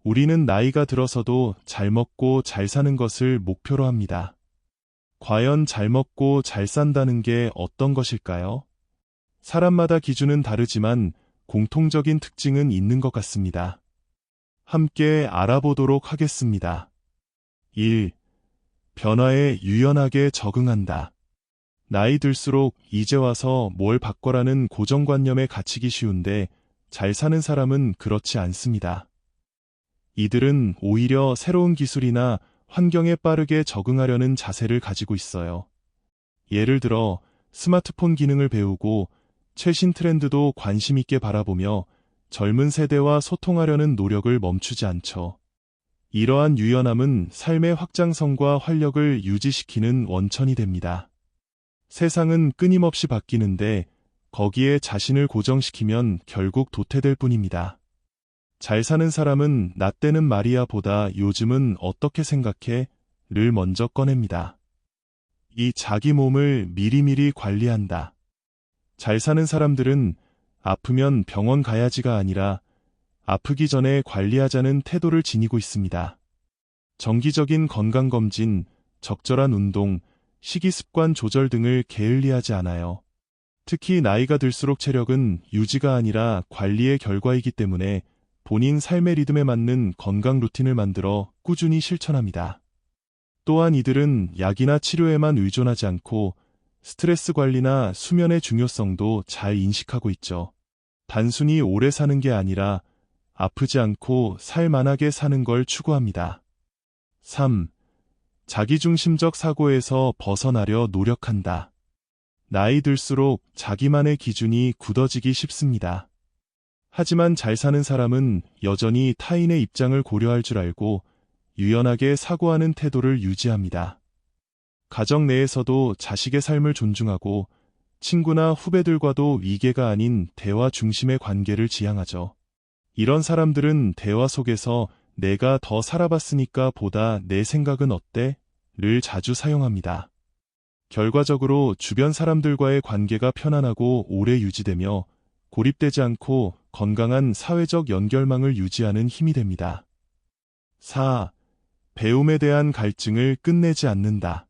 우리는 나이가 들어서도 잘 먹고 잘 사는 것을 목표로 합니다. 과연 잘 먹고 잘 산다는 게 어떤 것일까요? 사람마다 기준은 다르지만 공통적인 특징은 있는 것 같습니다. 함께 알아보도록 하겠습니다. 1. 변화에 유연하게 적응한다. 나이 들수록 이제 와서 뭘 바꿔라는 고정관념에 갇히기 쉬운데 잘 사는 사람은 그렇지 않습니다. 이들은 오히려 새로운 기술이나 환경에 빠르게 적응하려는 자세를 가지고 있어요. 예를 들어 스마트폰 기능을 배우고 최신 트렌드도 관심 있게 바라보며 젊은 세대와 소통하려는 노력을 멈추지 않죠. 이러한 유연함은 삶의 확장성과 활력을 유지시키는 원천이 됩니다. 세상은 끊임없이 바뀌는데 거기에 자신을 고정시키면 결국 도태될 뿐입니다. 잘 사는 사람은 나 때는 말이야 보다 요즘은 어떻게 생각해? 를 먼저 꺼냅니다. 이 자기 몸을 미리미리 관리한다. 잘 사는 사람들은 아프면 병원 가야지가 아니라 아프기 전에 관리하자는 태도를 지니고 있습니다. 정기적인 건강검진, 적절한 운동, 식이습관 조절 등을 게을리하지 않아요. 특히 나이가 들수록 체력은 유지가 아니라 관리의 결과이기 때문에 본인 삶의 리듬에 맞는 건강 루틴을 만들어 꾸준히 실천합니다. 또한 이들은 약이나 치료에만 의존하지 않고 스트레스 관리나 수면의 중요성도 잘 인식하고 있죠. 단순히 오래 사는 게 아니라 아프지 않고 살만하게 사는 걸 추구합니다. 3. 자기중심적 사고에서 벗어나려 노력한다. 나이 들수록 자기만의 기준이 굳어지기 쉽습니다. 하지만 잘 사는 사람은 여전히 타인의 입장을 고려할 줄 알고 유연하게 사고하는 태도를 유지합니다. 가정 내에서도 자식의 삶을 존중하고 친구나 후배들과도 위계가 아닌 대화 중심의 관계를 지향하죠. 이런 사람들은 대화 속에서 내가 더 살아봤으니까 보다 내 생각은 어때? 를 자주 사용합니다. 결과적으로 주변 사람들과의 관계가 편안하고 오래 유지되며 고립되지 않고 건강한 사회적 연결망을 유지하는 힘이 됩니다. 4. 배움에 대한 갈증을 끝내지 않는다.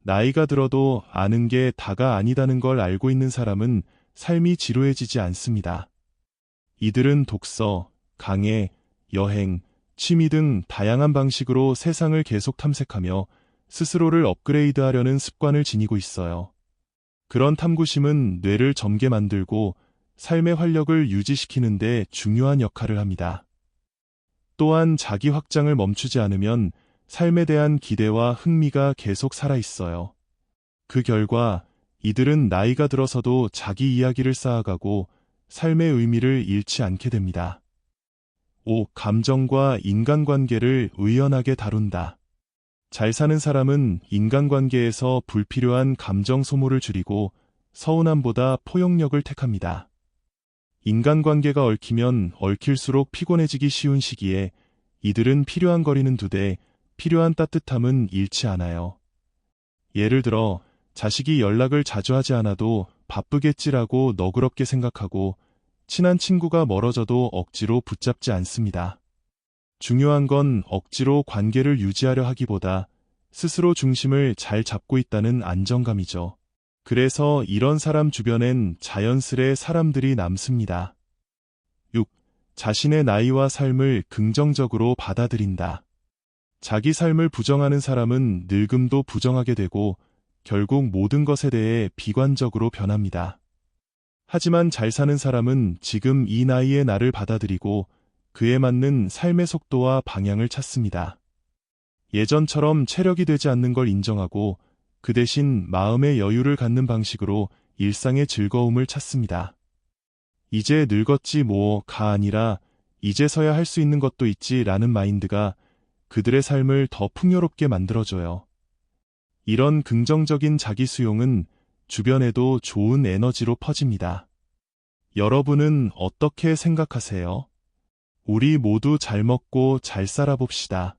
나이가 들어도 아는 게 다가 아니다는 걸 알고 있는 사람은 삶이 지루해지지 않습니다. 이들은 독서, 강해, 여행, 취미 등 다양한 방식으로 세상을 계속 탐색하며 스스로를 업그레이드하려는 습관을 지니고 있어요. 그런 탐구심은 뇌를 젊게 만들고 삶의 활력을 유지시키는 데 중요한 역할을 합니다. 또한 자기 확장을 멈추지 않으면 삶에 대한 기대와 흥미가 계속 살아있어요. 그 결과 이들은 나이가 들어서도 자기 이야기를 쌓아가고 삶의 의미를 잃지 않게 됩니다. 5. 감정과 인간관계를 의연하게 다룬다. 잘 사는 사람은 인간관계에서 불필요한 감정 소모를 줄이고 서운함보다 포용력을 택합니다. 인간관계가 얽히면 얽힐수록 피곤해지기 쉬운 시기에 이들은 필요한 거리는 두되 필요한 따뜻함은 잃지 않아요. 예를 들어 자식이 연락을 자주 하지 않아도 바쁘겠지라고 너그럽게 생각하고 친한 친구가 멀어져도 억지로 붙잡지 않습니다. 중요한 건 억지로 관계를 유지하려 하기보다 스스로 중심을 잘 잡고 있다는 안정감이죠. 그래서 이런 사람 주변엔 자연스레 사람들이 남습니다. 6. 자신의 나이와 삶을 긍정적으로 받아들인다. 자기 삶을 부정하는 사람은 늙음도 부정하게 되고 결국 모든 것에 대해 비관적으로 변합니다. 하지만 잘 사는 사람은 지금 이 나이의 나를 받아들이고 그에 맞는 삶의 속도와 방향을 찾습니다. 예전처럼 체력이 되지 않는 걸 인정하고 그 대신 마음의 여유를 갖는 방식으로 일상의 즐거움을 찾습니다. 이제 늙었지 뭐가 아니라 이제서야 할 수 있는 것도 있지 라는 마인드가 그들의 삶을 더 풍요롭게 만들어줘요. 이런 긍정적인 자기 수용은 주변에도 좋은 에너지로 퍼집니다. 여러분은 어떻게 생각하세요? 우리 모두 잘 먹고 잘 살아봅시다.